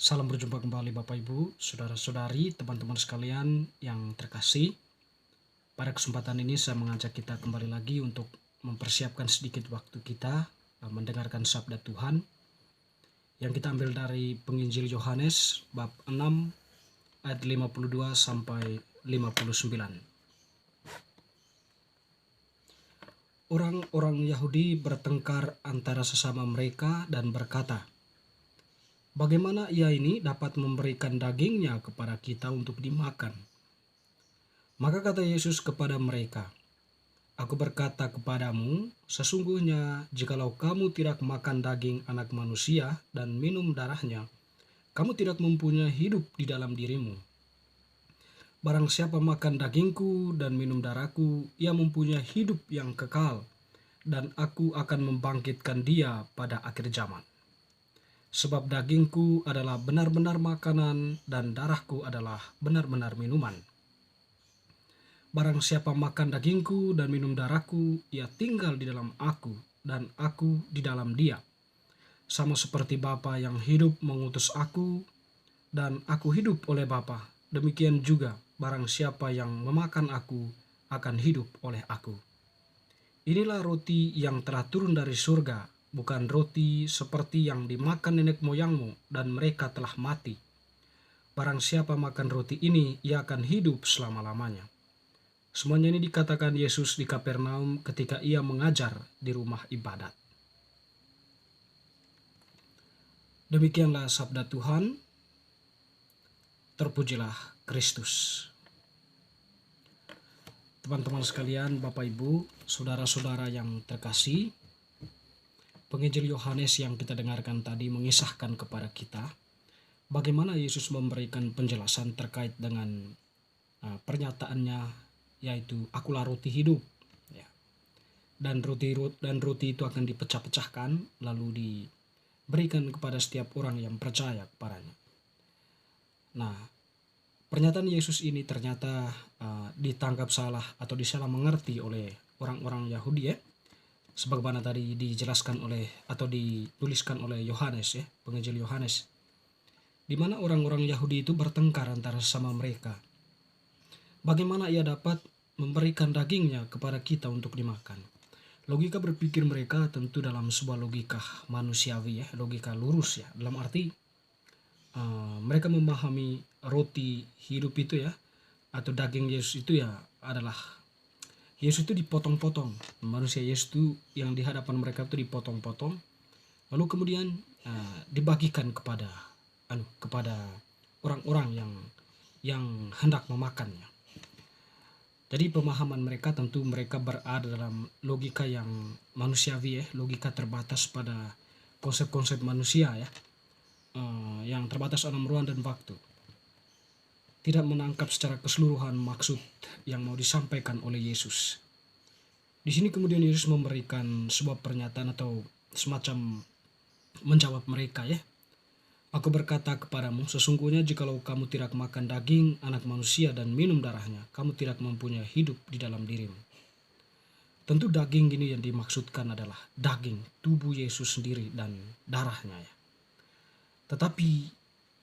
Salam berjumpa kembali Bapak Ibu, saudara-saudari, teman-teman sekalian yang terkasih. Pada kesempatan ini saya mengajak kita kembali lagi untuk mempersiapkan sedikit waktu kita mendengarkan sabda Tuhan yang kita ambil dari Penginjil Yohanes bab 6 ayat 52 sampai 59. Orang-orang Yahudi bertengkar antara sesama mereka dan berkata, "Bagaimana ia ini dapat memberikan dagingnya kepada kita untuk dimakan?" Maka kata Yesus kepada mereka, "Aku berkata kepadamu, sesungguhnya jikalau kamu tidak makan daging anak manusia dan minum darahnya, kamu tidak mempunyai hidup di dalam dirimu. Barang siapa makan dagingku dan minum darahku, ia mempunyai hidup yang kekal, dan aku akan membangkitkan dia pada akhir zaman. Sebab dagingku adalah benar-benar makanan dan darahku adalah benar-benar minuman. Barang siapa makan dagingku dan minum darahku, ia tinggal di dalam aku, dan aku di dalam dia. Sama seperti Bapa yang hidup mengutus aku, dan aku hidup oleh Bapa. Demikian juga barang siapa yang memakan aku akan hidup oleh aku. Inilah roti yang telah turun dari surga, bukan roti seperti yang dimakan nenek moyangmu dan mereka telah mati. Barang siapa makan roti ini, ia akan hidup selama-lamanya." Semuanya ini dikatakan Yesus di Kapernaum ketika ia mengajar di rumah ibadat. Demikianlah sabda Tuhan. Terpujilah Kristus. Teman-teman sekalian, Bapak Ibu, saudara-saudara yang terkasih, Penginjil Yohanes yang kita dengarkan tadi mengisahkan kepada kita bagaimana Yesus memberikan penjelasan terkait dengan pernyataannya, yaitu akulah roti hidup, ya. Dan roti itu akan dipecah-pecahkan lalu diberikan kepada setiap orang yang percaya kepadanya. Nah, pernyataan Yesus ini ternyata ditangkap salah atau disalah mengerti oleh orang-orang Yahudi, ya. Sebagaimana tadi dijelaskan oleh atau dituliskan oleh Yohanes, ya, Penginjil Yohanes, di mana orang-orang Yahudi itu bertengkar antara sama mereka. Bagaimana ia dapat memberikan dagingnya kepada kita untuk dimakan? Logika berpikir mereka tentu dalam sebuah logika manusiawi, ya, logika lurus, ya, dalam arti mereka memahami roti hidup itu, ya, atau daging Yesus itu, ya, adalah Yesus itu dipotong-potong. Manusia Yesus itu yang di hadapan mereka itu dipotong-potong, lalu kemudian dibagikan kepada orang-orang yang hendak memakannya. Jadi pemahaman mereka tentu mereka berada dalam logika yang manusiawi, ya, logika terbatas pada konsep-konsep manusia, ya, yang terbatas alam ruang dan waktu. Tidak menangkap secara keseluruhan maksud yang mau disampaikan oleh Yesus. Di sini kemudian Yesus memberikan sebuah pernyataan atau semacam menjawab mereka, ya. "Aku berkata kepadamu, sesungguhnya jikalau kamu tidak makan daging anak manusia dan minum darahnya, kamu tidak mempunyai hidup di dalam dirimu." Tentu daging ini yang dimaksudkan adalah daging tubuh Yesus sendiri dan darahnya, ya. Tetapi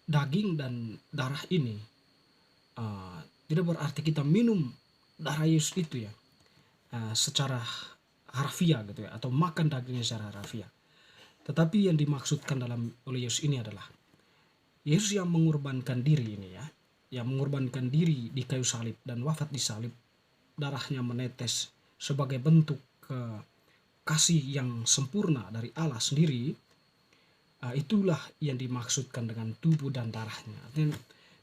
daging dan darah ini tidak berarti kita minum darah Yesus itu, ya, secara harfiah gitu, ya, atau makan dagingnya secara harfiah. Tetapi yang dimaksudkan oleh Yesus ini adalah Yesus yang mengorbankan diri ini, ya, yang mengorbankan diri di kayu salib dan wafat di salib, darahnya menetes sebagai bentuk kasih yang sempurna dari Allah sendiri. Itulah yang dimaksudkan dengan tubuh dan darahnya. Artinya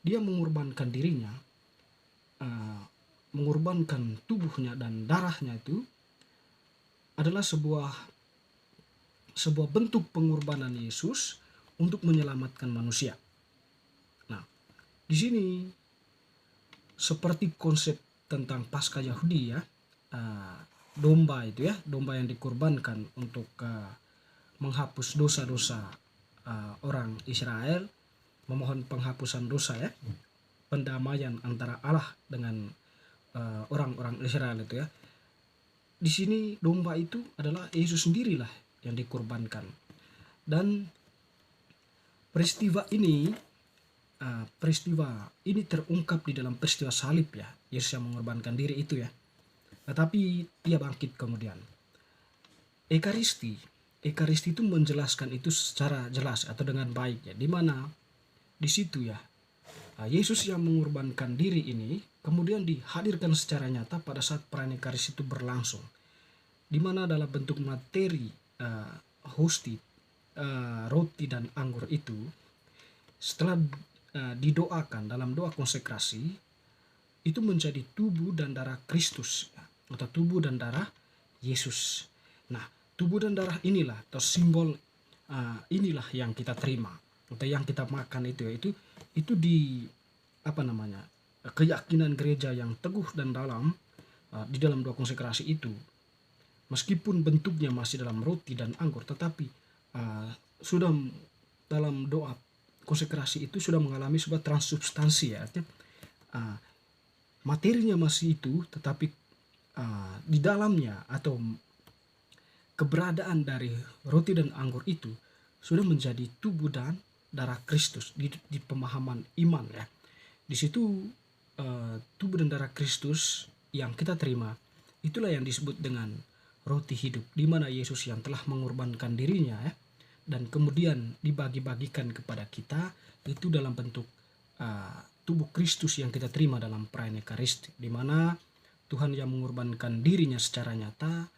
dia mengorbankan dirinya, mengorbankan tubuhnya dan darahnya itu adalah sebuah bentuk pengorbanan Yesus untuk menyelamatkan manusia. Nah, di sini seperti konsep tentang Paskah Yahudi, ya, domba itu, ya, domba yang dikorbankan untuk menghapus dosa-dosa orang Israel, memohon penghapusan dosa, ya, pendamaian antara Allah dengan orang-orang Israel itu, ya. Di sini domba itu adalah Yesus sendirilah yang dikorbankan. Dan peristiwa ini peristiwa ini terungkap di dalam peristiwa salib ya, Yesus yang mengorbankan diri itu ya. Tetapi ia bangkit kemudian. Ekaristi itu menjelaskan itu secara jelas atau dengan baik ya, di mana di situ ya Yesus yang mengorbankan diri ini kemudian dihadirkan secara nyata pada saat perayaan Ekaristi itu berlangsung, di mana dalam bentuk materi hosti, roti dan anggur itu setelah didoakan dalam doa konsekrasi itu menjadi tubuh dan darah Kristus ya, atau tubuh dan darah Yesus. Nah, tubuh dan darah inilah atau simbol inilah yang kita terima atau yang kita makan itu ya, itu di apa namanya, keyakinan gereja yang teguh dan dalam di dalam doa konsekrasi itu, meskipun bentuknya masih dalam roti dan anggur, tetapi sudah dalam doa konsekrasi itu sudah mengalami sebuah transubstansi ya, artinya materinya masih itu, tetapi di dalamnya atau keberadaan dari roti dan anggur itu sudah menjadi tubuh dan darah Kristus di pemahaman iman ya. Di situ tubuh dan darah Kristus yang kita terima itulah yang disebut dengan roti hidup, di mana Yesus yang telah mengorbankan dirinya ya, dan kemudian dibagi-bagikan kepada kita itu dalam bentuk tubuh Kristus yang kita terima dalam perayaan Ekaristi, di mana Tuhan yang mengorbankan dirinya secara nyata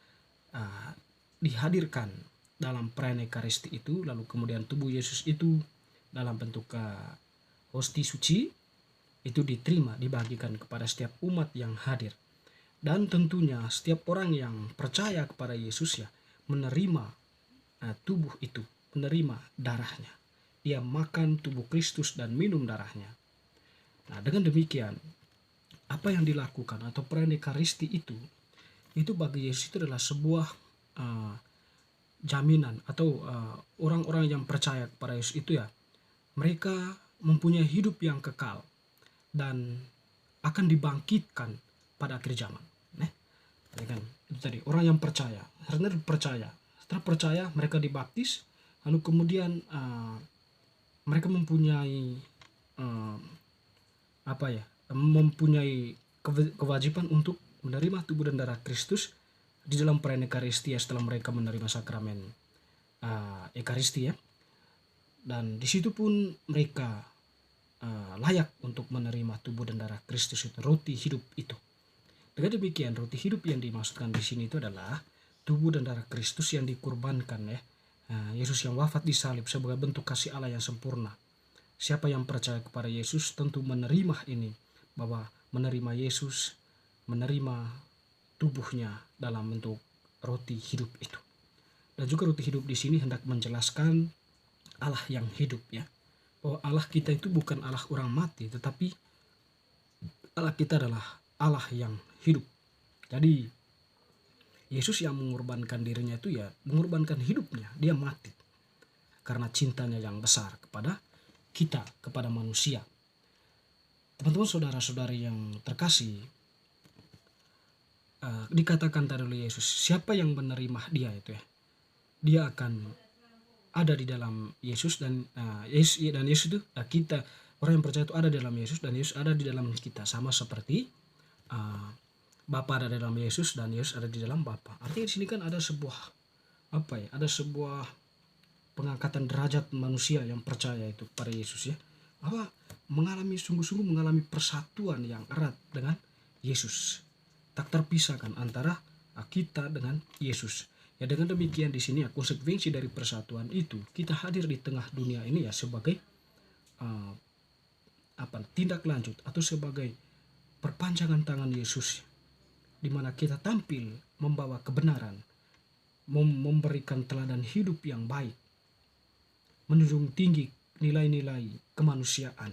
dihadirkan dalam perayaan Ekaristi itu, lalu kemudian tubuh Yesus itu dalam bentuk hosti suci itu diterima, dibagikan kepada setiap umat yang hadir. Dan tentunya setiap orang yang percaya kepada Yesus ya menerima tubuh itu, menerima darahnya. Dia makan tubuh Kristus dan minum darahnya. Nah, dengan demikian apa yang dilakukan atau perayaan Ekaristi itu bagi Yesus itu adalah sebuah jaminan atau orang-orang yang percaya kepada Yesus itu ya, mereka mempunyai hidup yang kekal dan akan dibangkitkan pada akhir zaman. Ya kan? Itu tadi orang yang percaya, setelah percaya mereka dibaptis, lalu kemudian mereka mempunyai mempunyai kewajiban untuk menerima tubuh dan darah Kristus di dalam perayaan Ekaristi setelah mereka menerima sakramen Ekaristi ya. Dan di situ pun mereka layak untuk menerima tubuh dan darah Kristus itu, roti hidup itu. Dengan demikian roti hidup yang dimaksudkan di sini itu adalah tubuh dan darah Kristus yang dikurbankan ya. Yesus yang wafat di salib sebagai bentuk kasih Allah yang sempurna. Siapa yang percaya kepada Yesus tentu menerima ini, bahwa menerima Yesus, menerima tubuhnya dalam bentuk roti hidup itu. Dan juga roti hidup di sini hendak menjelaskan Allah yang hidup ya. Bahwa Allah kita itu bukan Allah orang mati, tetapi Allah kita adalah Allah yang hidup. Jadi Yesus yang mengorbankan dirinya itu ya mengorbankan hidupnya, dia mati karena cintanya yang besar kepada kita, kepada manusia. Teman-teman saudara-saudari yang terkasih, dikatakan tadi oleh Yesus, siapa yang menerima dia itu ya, dia akan ada di dalam Yesus dan Yesus itu kita, orang yang percaya itu ada di dalam Yesus dan Yesus ada di dalam kita, sama seperti Bapa ada di dalam Yesus dan Yesus ada di dalam Bapa. Artinya di sini kan ada sebuah ada sebuah pengangkatan derajat manusia yang percaya itu pada Yesus ya, sungguh-sungguh mengalami persatuan yang erat dengan Yesus, tak terpisahkan antara kita dengan Yesus. Ya, dengan demikian di sini ya konsekuensi dari persatuan itu kita hadir di tengah dunia ini ya sebagai tindak lanjut atau sebagai perpanjangan tangan Yesus, di mana kita tampil membawa kebenaran, memberikan teladan hidup yang baik, menjunjung tinggi nilai-nilai kemanusiaan,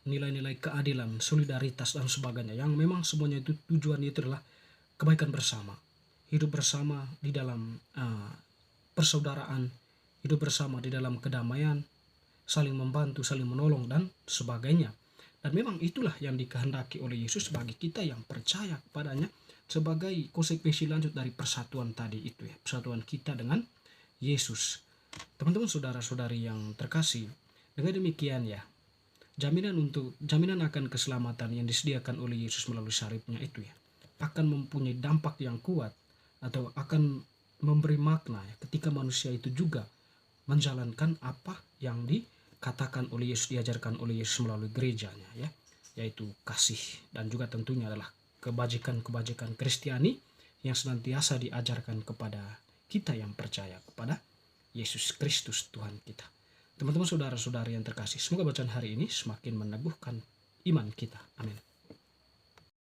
nilai-nilai keadilan, solidaritas dan sebagainya, yang memang semuanya itu tujuannya itu adalah kebaikan bersama, hidup bersama di dalam persaudaraan, hidup bersama di dalam kedamaian, saling membantu, saling menolong dan sebagainya. Dan memang itulah yang dikehendaki oleh Yesus bagi kita yang percaya kepadanya sebagai konsekuensi lanjut dari persatuan tadi itu ya, persatuan kita dengan Yesus. Teman-teman saudara-saudari yang terkasih, dengan demikian ya jaminan akan keselamatan yang disediakan oleh Yesus melalui salibnya itu ya akan mempunyai dampak yang kuat atau akan memberi makna ya, ketika manusia itu juga menjalankan apa yang dikatakan oleh Yesus, diajarkan oleh Yesus melalui gerejanya ya, yaitu kasih dan juga tentunya adalah kebajikan-kebajikan Kristiani yang senantiasa diajarkan kepada kita yang percaya kepada Yesus Kristus Tuhan kita. Teman-teman saudara-saudari yang terkasih, semoga bacaan hari ini semakin meneguhkan iman kita. Amin.